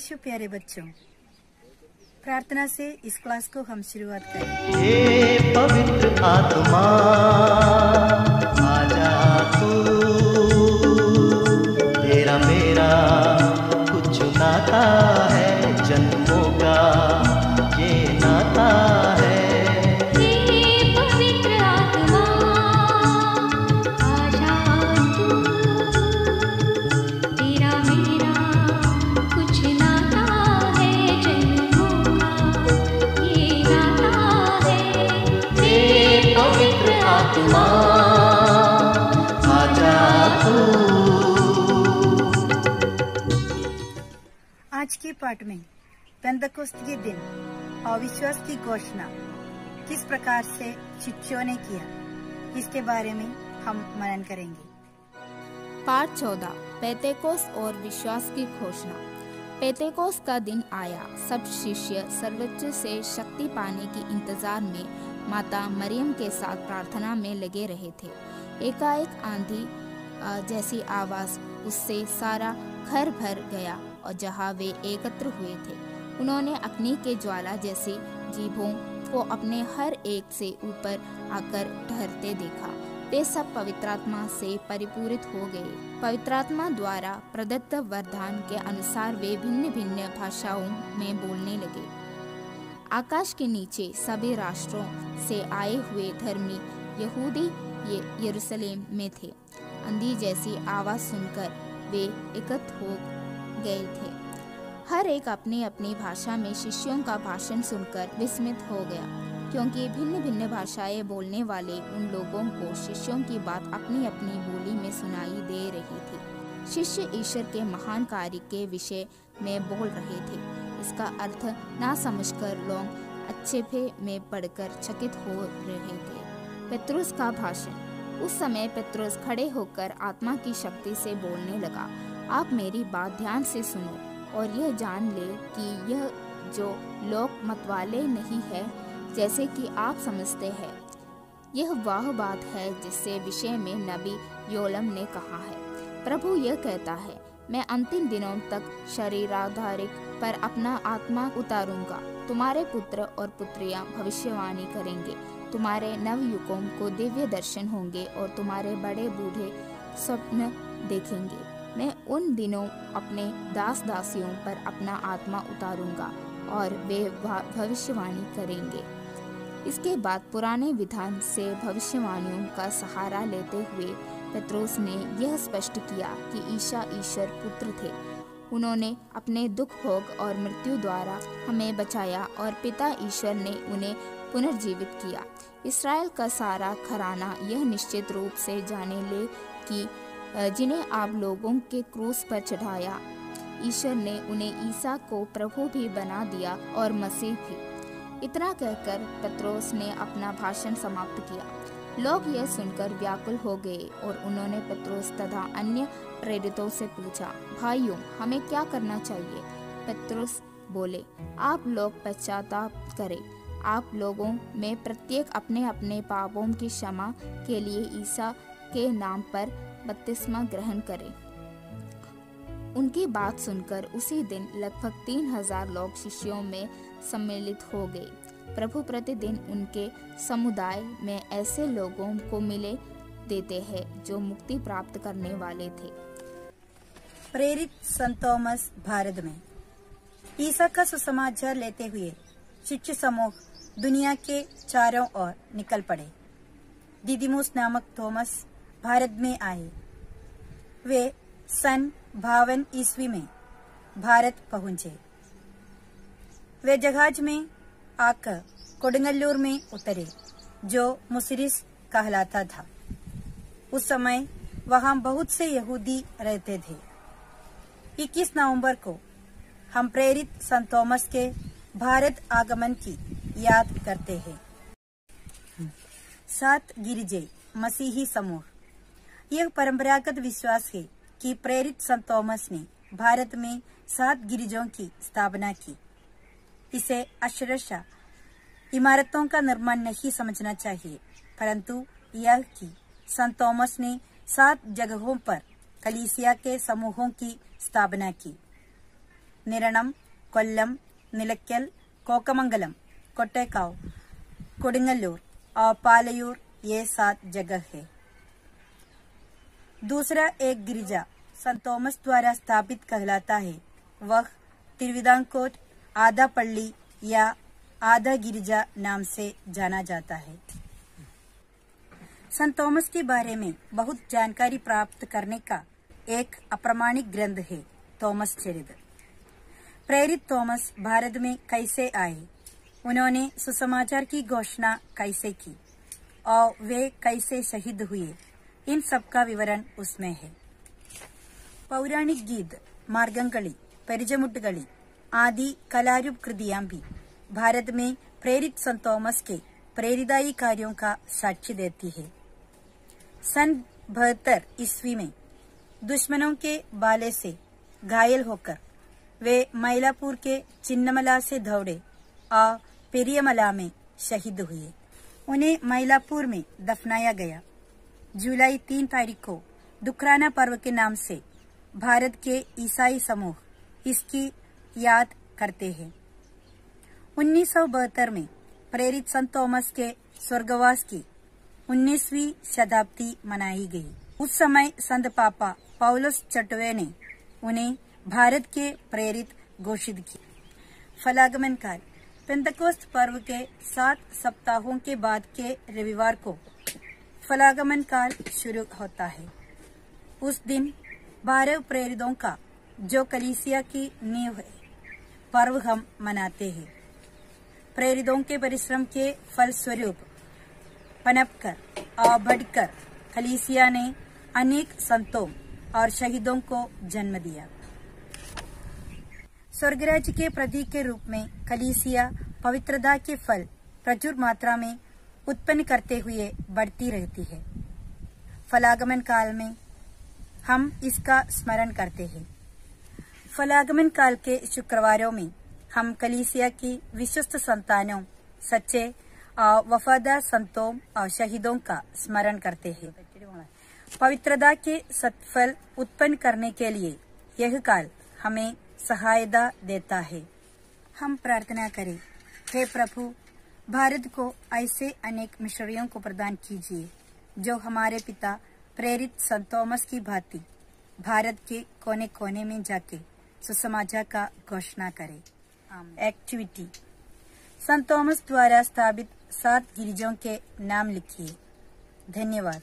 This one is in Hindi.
यीशु प्यारे बच्चों, प्रार्थना से इस क्लास को हम शुरुआत करें। हे पवित्र आत्मा आजा तू, तेरा मेरा कुछ नाता है, जन्मों का ये नाता है। आज के पाठ में पेंतकोस्त के दिन अविश्वास की घोषणा किस प्रकार से शिष्यों ने किया, इसके बारे में हम मनन करेंगे। पाठ 14 पेंतेकोस्त और विश्वास की घोषणा। पेंतेकोस्त का दिन आया, सब शिष्य सर्वोच्च से शक्ति पाने की इंतजार में माता मरियम के साथ प्रार्थना में लगे रहे थे। एकाएक आंधी जैसी आवाज उससे सारा घर भर गया और जहाँ वे एकत्र हुए थे, उन्होंने अग्नि के ज्वाला जैसी जीभों को अपने हर एक से ऊपर आकर ठहरते देखा। वे सब पवित्रात्मा से परिपूरित हो गए। पवित्रात्मा द्वारा प्रदत्त वरदान के अनुसार वे भिन्न भिन्न भाषाओं में बोलने लगे। आकाश के नीचे सभी राष्ट्रों से आए हुए धर्मी यहूदी यरूशलेम में थे। आंधी जैसी आवाज सुनकर वे एकत्र हो गए थे। हर एक अपनी अपनी भाषा में शिष्यों का भाषण सुनकर विस्मित हो गया, क्योंकि भिन्न भिन्न भाषाएं बोलने वाले उन लोगों को शिष्यों की बात अपनी अपनी बोली में सुनाई दे रही थी। शिष्य ईश्वर के महान कार्य के विषय में बोल रहे थे। इसका अर्थ ना समझकर लोग अच्छेपे में पढ़कर चकित हो रहे थे। पेत्रुस का भाषण। उस समय पेत्रुस खड़े होकर आत्मा की शक्ति से बोलने लगा, आप मेरी बात ध्यान से सुनो और यह जान ले कि यह जो लोक मतवाले नहीं है जैसे कि आप समझते हैं। यह वह बात है जिससे विषय में नबी योलम ने कहा है। प्रभु यह कहता है, मैं अंतिम दिनों तक शरीराधारिक पर अपना आत्मा उतारूंगा। तुम्हारे पुत्र और पुत्रियां भविष्यवाणी करेंगे। तुम्हारे नवयुवकों को दिव्य दर्शन होंगे और तुम्हारे बड़े बूढ़े स्वप्न देखेंगे। मैं उन दिनों अपने दास दासियों पर अपना आत्मा उतारूंगा और वे भविष्यवाणी करेंगे। इसके बाद पुराने विधान से भविष्यवाणियों का सहारा लेते हुए पेत्रुस ने यह स्पष्ट किया कि ईसा ईश्वर पुत्र थे। उन्होंने अपने दुख भोग और मृत्यु द्वारा हमें बचाया और पिता ईश्वर ने उन्हें पुनर्जीवित किया। इस्राएल का सारा घराना यह निश्चित रूप से जाने ले कि जिन्हें आप लोगों के क्रूस पर चढ़ाया, ईश्वर ने उन्हें ईसा को प्रभु भी बना दिया और मसीह भी। इतना कहकर पेत्रुस ने अपना भाषण समाप्त किया। लोग यह सुनकर व्याकुल हो गए और उन्होंने पेत्रुस तथा अन्य प्रेरितों से पूछा, भाइयों, हमें क्या करना चाहिए? पेत्रुस बोले, आप लोग पश्चाताप करें। आप लोगों में प्रत्येक अपने अपने पापों की क्षमा के लिए ईसा के नाम पर बपतिस्मा ग्रहण करें। उनकी बात सुनकर उसी दिन लगभग 3000 लोग शिष्यों में सम्मिलित हो गए। प्रभु प्रतिदिन उनके समुदाय में ऐसे लोगों को मिले देते हैं जो मुक्ति प्राप्त करने वाले थे। प्रेरित संत थॉमस भारत में। ईसा का सुसमाचार लेते हुए शिष्य समूह दुनिया के चारों ओर निकल पड़े। दिदिमुस नामक थॉमस भारत में आए। वे सन 52 ईस्वी में भारत पहुंचे। वे जहाज में आकर कोडंगल्लूर में उतरे, जो मुसिरिस कहलाता था। उस समय वहां बहुत से यहूदी रहते थे। 21 नवंबर को हम प्रेरित संत थॉमस के भारत आगमन की याद करते हैं। 7 गिरिजे मसीही समूह। यह परंपरागत विश्वास है कि प्रेरित संत थॉमस ने भारत में 7 गिरिजों की स्थापना की। इसे अक्षरशः इमारतों का निर्माण नहीं समझना चाहिए, परंतु यह कि संत थॉमस ने 7 जगहों पर कलीसिया के समूहों की स्थापना की। निरणम, कोल्लम, निलक्कल, कोकमंगलम, कोट्टेकाव, कोडिंगल्लूर और पालयूर ये 7 जगह है। दूसरा एक गिरिजा संत थॉमस द्वारा स्थापित कहलाता है। वह तिरुविदांकोट आधा पल्ली या आधा गिरिजा नाम से जाना जाता है। संत थॉमस के बारे में बहुत जानकारी प्राप्त करने का एक अप्रमाणिक ग्रंथ है थॉमस चरित्र। प्रेरित थॉमस भारत में कैसे आए, उन्होंने सुसमाचार की घोषणा कैसे की और वे कैसे शहीद हुए, इन सब का विवरण उसमें है। पौराणिक गीत, मार्गंകളി, परिचमुट्टुകളി आदि कलारूप कृतियां भी भारत में प्रेरित संत थॉमस के प्रेरिताई कार्यों का साक्ष्य देती है। सन 72 ईस्वी में दुश्मनों के बाले से घायल होकर वे मईलापुर के चिन्नमला से दौड़े और पेरियमला में शहीद हुए। उन्हें मईलापुर में दफनाया गया। जुलाई 3 तारीख को दुखराना पर्व के नाम से भारत के ईसाई समूह इसकी याद करते हैं। 1972 में प्रेरित संत थॉमस के स्वर्गवास की 19वीं शताब्दी मनाई गई। उस समय संत पापा पौलुस छठवें ने उन्हें भारत के प्रेरित घोषित किया। फलागमन काल, पेंतकोस्त पर्व के 7 सप्ताहों के बाद के रविवार को फलागमन काल शुरू होता है। उस दिन 12 प्रेरितों का जो कलीसिया की नींव है पर्व हम मनाते हैं। प्रेरितों के परिश्रम के फलस्वरूप पनपकर और बढ़कर कलीसिया ने अनेक संतों और शहीदों को जन्म दिया। स्वर्गराज के प्रतीक के रूप में कलीसिया पवित्रता के फल प्रचुर मात्रा में उत्पन्न करते हुए बढ़ती रहती है। फलागमन काल में हम इसका स्मरण करते हैं। फलागमन काल के शुक्रवारों में हम कलीसिया की विश्वस्त संतानों, सच्चे और वफादार संतों और शहीदों का स्मरण करते हैं। पवित्रता के सत्फल उत्पन्न करने के लिए यह काल हमें सहायता देता है। हम प्रार्थना करें। हे प्रभु, भारत को ऐसे अनेक मिशनरियों को प्रदान कीजिए जो हमारे पिता प्रेरित संत थॉमस की भांति भारत के कोने कोने में जाके सुसमाचार का घोषणा करे। एक्टिविटी, संत थॉमस द्वारा स्थापित 7 गिरिजाओं के नाम लिखिए। धन्यवाद।